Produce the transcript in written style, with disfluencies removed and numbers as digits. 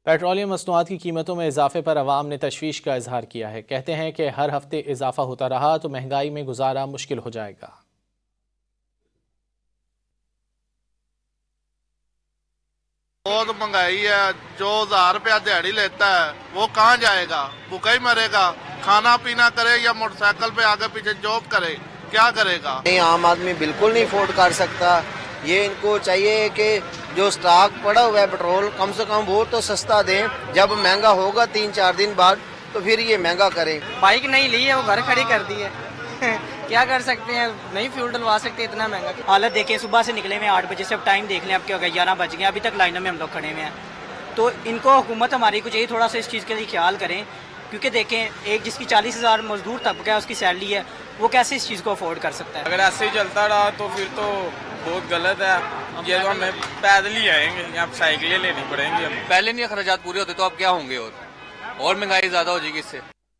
Petroleum मसनूआत की कीमतों में इजाफे पर अवाम ने तशवीश का इजहार किया है। कहते हैं कि हर हफ्ते इजाफा होता रहा तो महंगाई में गुजारा मुश्किल हो जाएगा। बहुत महंगाई है। जो 1000 रुपया दिहाड़ी लेता है वो कहाँ जाएगा, भूखा ही मरेगा। खाना पीना करे या मोटरसाइकिल पे आगे पीछे जॉब करे, क्या करेगा। नहीं, आम आदमी बिल्कुल नहीं अफोर्ड कर सकता। ये इनको चाहिए कि जो स्टॉक पड़ा हुआ है पेट्रोल कम से कम वो तो सस्ता दें। जब महंगा होगा 3-4 दिन बाद तो फिर ये महंगा करें। बाइक नहीं ली है, वो घर खड़ी कर दी है। क्या कर सकते हैं, नहीं फ्यूल डलवा सकते, इतना महंगा। हालत देखिए, सुबह से निकले हुए 8 बजे से, अब टाइम देख लें अब क्या हो गया, 11 बज गए, अभी तक लाइनों में हम लोग खड़े हुए हैं। तो इनको हुकूमत हमारी को चाहिए थोड़ा सा इस चीज़ के लिए ख्याल करें, क्योंकि देखें एक जिसकी 40,000 मजदूर तबका है, उसकी सैलरी है, वो कैसे इस चीज़ को अफोर्ड कर सकता है। अगर ऐसे ही चलता रहा तो फिर तो बहुत गलत है। ये तो हमें पैदल ही आएंगे या साइकिलें लेनी पड़ेंगी। पहले नहीं अखराजात पूरे होते तो अब क्या होंगे, और महंगाई ज़्यादा हो जाएगी इससे।